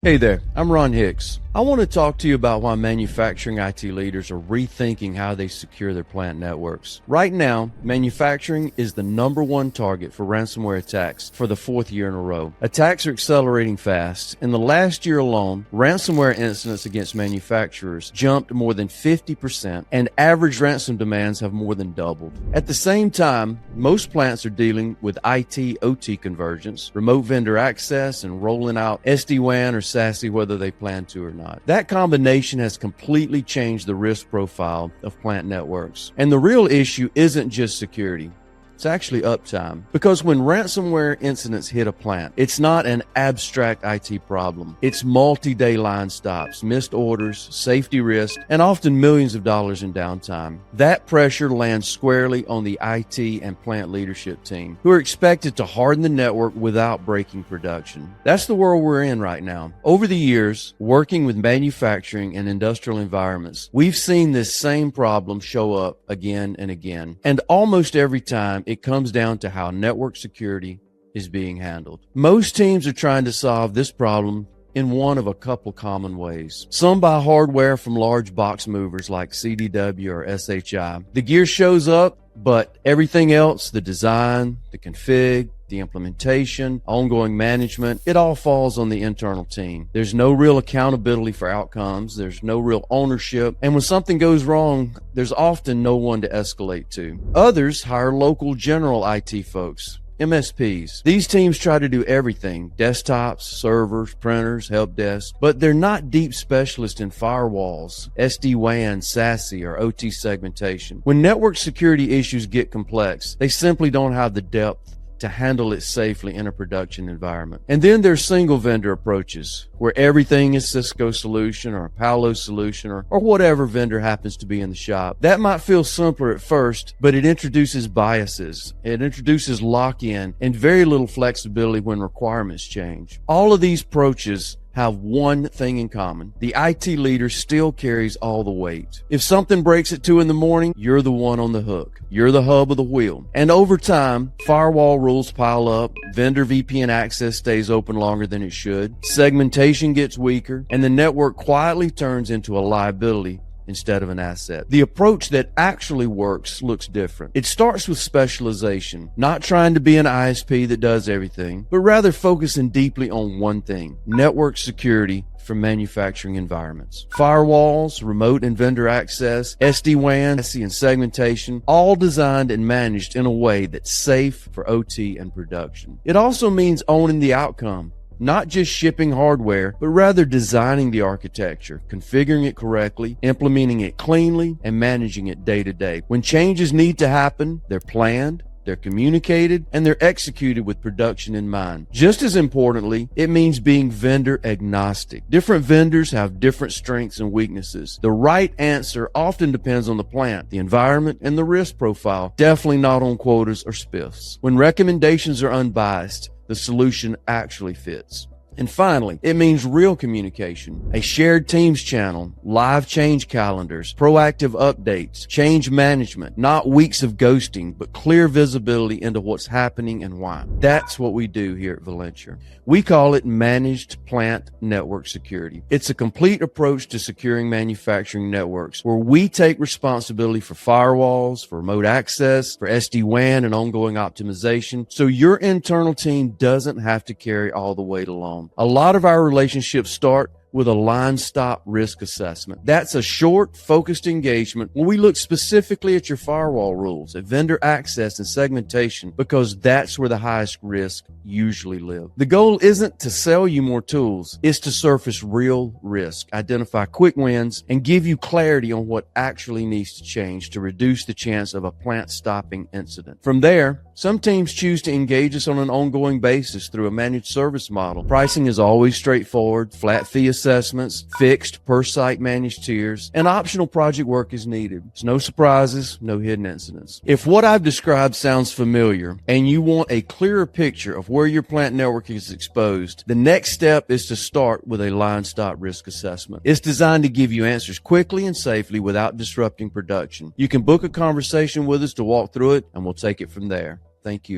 Hey there, I'm Ron Hicks. I want to talk to you about why manufacturing IT leaders are rethinking how they secure their plant networks. Right now, manufacturing is the #1 target for ransomware attacks for the 4th year in a row. Attacks are accelerating fast. In the last year alone, ransomware incidents against manufacturers jumped more than 50%, and average ransom demands have more than doubled. At the same time, most plants are dealing with IT-OT convergence, remote vendor access, and rolling out SD-WAN or SASE whether they plan to or not. That combination has completely changed the risk profile of plant networks. And the real issue isn't just security. It's actually uptime. Because when ransomware incidents hit a plant, it's not an abstract IT problem. It's multi-day line stops, missed orders, safety risks, and often millions of dollars in downtime. That pressure lands squarely on the IT and plant leadership team, who are expected to harden the network without breaking production. That's the world we're in right now. Over the years, working with manufacturing and industrial environments, we've seen this same problem show up again and again. And almost every time, it comes down to how network security is being handled. Most teams are trying to solve this problem in one of a couple common ways. Some buy hardware from large box movers like CDW or SHI. The gear shows up, but everything else, the design, the config, the implementation, ongoing management, it all falls on the internal team. There's no real accountability for outcomes. There's no real ownership. And when something goes wrong, there's often no one to escalate to. Others hire local general IT folks, MSPs. These teams try to do everything: desktops, servers, printers, help desk, but they're not deep specialists in firewalls, SD-WAN, SASE, or OT segmentation. When network security issues get complex, they simply don't have the depth to handle it safely in a production environment. And then there's single vendor approaches, where everything is Cisco solution or a Palo solution or whatever vendor happens to be in the shop. That might feel simpler at first, but it introduces biases. It introduces lock-in and very little flexibility when requirements change. All of these approaches have one thing in common: the IT leader still carries all the weight. If something breaks at 2 a.m, you're the one on the hook. You're the hub of the wheel. And over time, firewall rules pile up, vendor VPN access stays open longer than it should, segmentation gets weaker, and the network quietly turns into a liability instead of an asset. The approach that actually works looks different. It starts with specialization, not trying to be an ISP that does everything, but rather focusing deeply on one thing: network security for manufacturing environments. Firewalls, remote and vendor access, SD-WAN, and segmentation, all designed and managed in a way that's safe for OT and production. It also means owning the outcome. Not just shipping hardware, but rather designing the architecture, configuring it correctly, implementing it cleanly, and managing it day to day. When changes need to happen, they're planned, they're communicated, and they're executed with production in mind. Just as importantly, it means being vendor agnostic. Different vendors have different strengths and weaknesses. The right answer often depends on the plant, the environment, and the risk profile, definitely not on quotas or spiffs. When recommendations are unbiased, the solution actually fits. And finally, it means real communication, a shared Teams channel, live change calendars, proactive updates, change management, not weeks of ghosting, but clear visibility into what's happening and why. That's what we do here at Valenture. We call it managed plant network security. It's a complete approach to securing manufacturing networks, where we take responsibility for firewalls, for remote access, for SD-WAN and ongoing optimization, so your internal team doesn't have to carry all the weight alone. A lot of our relationships start with a line stop risk assessment. That's a short, focused engagement where we look specifically at your firewall rules, at vendor access and segmentation, because that's where the highest risk usually live. The goal isn't to sell you more tools, it's to surface real risk, identify quick wins, and give you clarity on what actually needs to change to reduce the chance of a plant stopping incident. From there, some teams choose to engage us on an ongoing basis through a managed service model. Pricing is always straightforward, flat fee assessments, fixed per site managed tiers, and optional project work is needed. There's no surprises, no hidden incidents. If what I've described sounds familiar and you want a clearer picture of where your plant network is exposed, the next step is to start with a line stop risk assessment. It's designed to give you answers quickly and safely without disrupting production. You can book a conversation with us to walk through it, and we'll take it from there. Thank you.